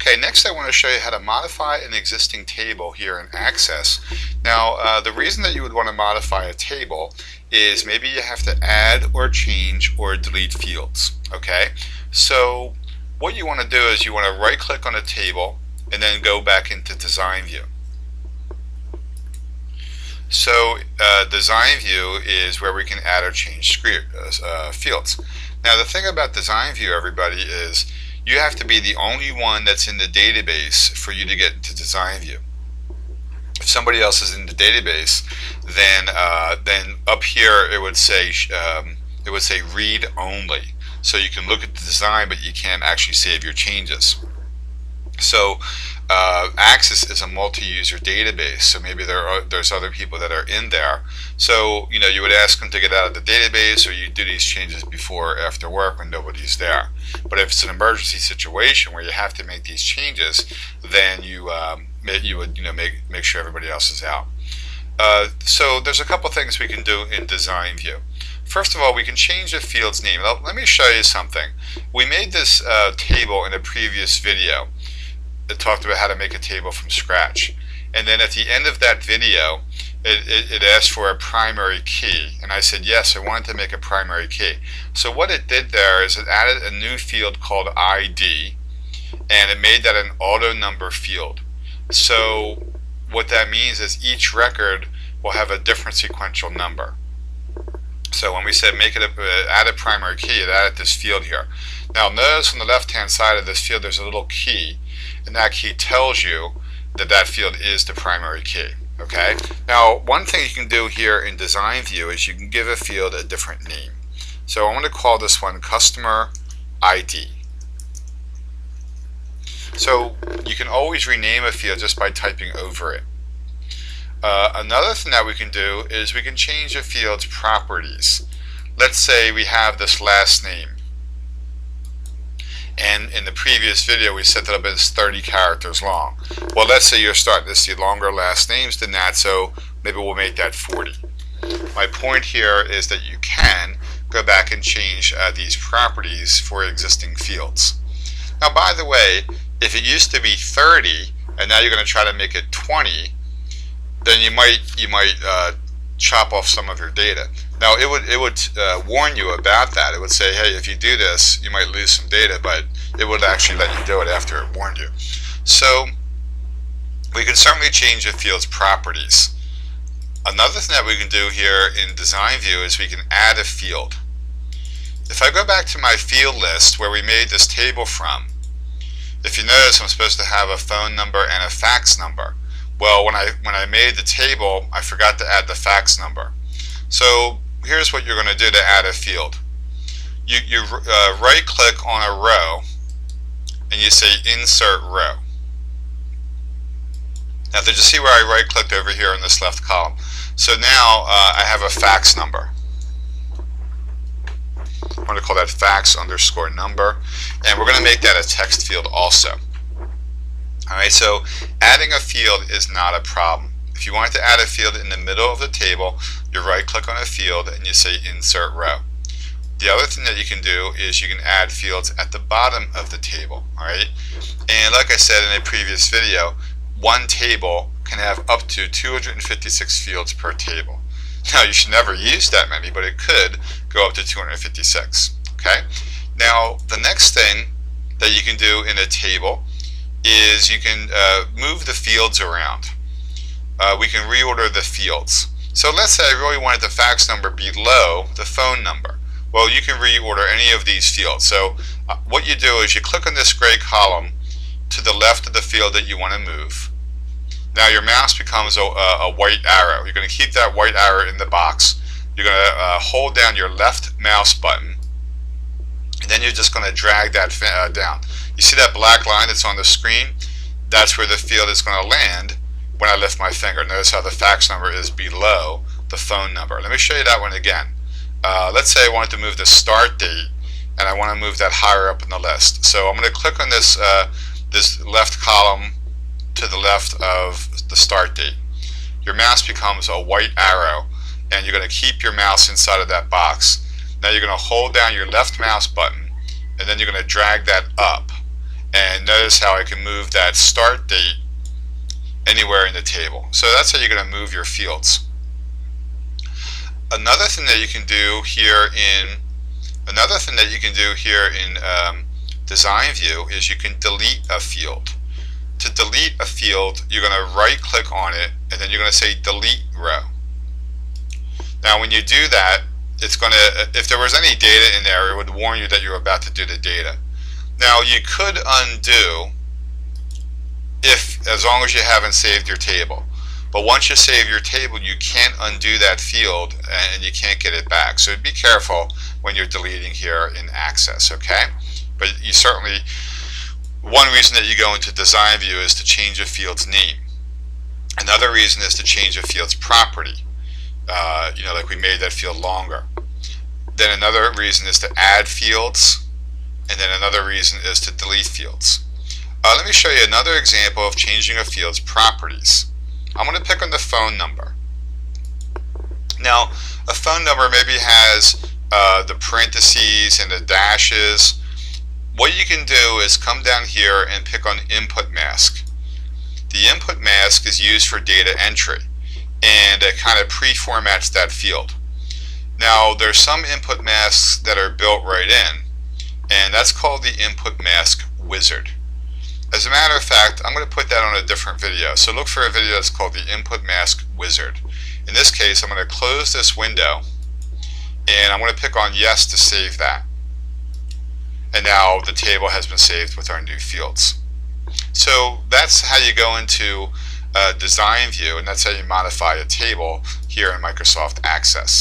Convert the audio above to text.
Okay, next I want to show you how to modify an existing table here in Access. Now, the reason that you would want to modify a table is maybe you have to add or change or delete fields. Okay, so what you want to do is you want to right click on a table and then go back into Design View. So Design View is where we can add or change fields. Now the thing about Design View, everybody, is you have to be the only one that's in the database for you to get into Design View. If somebody else is in the database, then up here it would say read only. So you can look at the design, but you can't actually save your changes. So Access is a multi-user database, so maybe there's other people that are in there. So you would ask them to get out of the database, or you do these changes before or after work when nobody's there. But if it's an emergency situation where you have to make these changes, then you would make sure everybody else is out. So there's a couple things we can do in Design View. First of all, we can change the field's name. Now, let me show you something. We made this table in a previous video. It talked about how to make a table from scratch, and then at the end of that video it asked for a primary key, and I said yes, I wanted to make a primary key. So what it did there is it added a new field called ID, and it made that an auto number field. So what that means is each record will have a different sequential number. So when we said make it add a primary key, it added this field here. Now notice on the left hand side of this field there's a little key, and that key tells you that that field is the primary key. Okay. Now, one thing you can do here in Design View is you can give a field a different name. So I'm going to call this one Customer ID. So you can always rename a field just by typing over it. Another thing that we can do is we can change a field's properties. Let's say we have this last name, and in the previous video we set that up as 30 characters long. Well, let's say you're starting to see longer last names than that, so maybe we'll make that 40. My point here is that you can go back and change these properties for existing fields. Now, by the way, if it used to be 30 and now you're going to try to make it 20, then you might chop off some of your data. Now it would warn you about that. It would say, hey, if you do this, you might lose some data, but it would actually let you do it after it warned you. So we can certainly change a field's properties. Another thing that we can do here in Design View is we can add a field. If I go back to my field list where we made this table from, if you notice, I'm supposed to have a phone number and a fax number. Well, when I made the table, I forgot to add the fax number. So here's what you're going to do to add a field. You right click on a row and you say Insert Row. Now did you see where I right clicked over here in this left column? So now I have a fax number. I'm going to call that fax underscore number, and we're going to make that a text field also. Alright, so adding a field is not a problem. If you wanted to add a field in the middle of the table, you right click on a field and you say Insert Row. The other thing that you can do is you can add fields at the bottom of the table. Alright, and like I said in a previous video, one table can have up to 256 fields per table. Now you should never use that many, but it could go up to 256. Okay, now the next thing that you can do in a table is you can move the fields around. We can reorder the fields. So let's say I really wanted the fax number below the phone number. Well, you can reorder any of these fields. So what you do is you click on this gray column to the left of the field that you want to move. Now your mouse becomes a white arrow. You're going to keep that white arrow in the box. You're going to hold down your left mouse button, and then you're just going to drag that down. You see that black line that's on the screen? That's where the field is going to land when I lift my finger. Notice how the fax number is below the phone number. Let me show you that one again. Let's say I wanted to move the start date, and I want to move that higher up in the list. So I'm going to click on this this left column to the left of the start date. Your mouse becomes a white arrow, and you're going to keep your mouse inside of that box. Now you're going to hold down your left mouse button, and then you're going to drag that up, And notice how I can move that start date anywhere in the table. So that's how you're going to move your fields. Another thing that you can do here in Design View is you can delete a field. To delete a field, you're going to right click on it and then you're going to say delete row. Now when you do that, it's going to, if there was any data in there, it would warn you that you're about to do the data. Now you could undo as long as you haven't saved your table. But once you save your table, you can't undo that field and you can't get it back. So be careful when you're deleting here in Access, okay? But you certainly, one reason that you go into Design View is to change a field's name. Another reason is to change a field's property. Like we made that field longer. Then another reason is to add fields, and then another reason is to delete fields. Let me show you another example of changing a field's properties. I'm going to pick on the phone number. Now, a phone number maybe has the parentheses and the dashes. What you can do is come down here and pick on input mask. The input mask is used for data entry, and it kind of pre-formats that field. Now, there's some input masks that are built right in, and that's called the input mask wizard. As a matter of fact, I'm going to put that on a different video. So look for a video that's called the Input Mask Wizard. In this case, I'm going to close this window and I'm going to pick on yes to save that. And now the table has been saved with our new fields. So that's how you go into Design View, and that's how you modify a table here in Microsoft Access.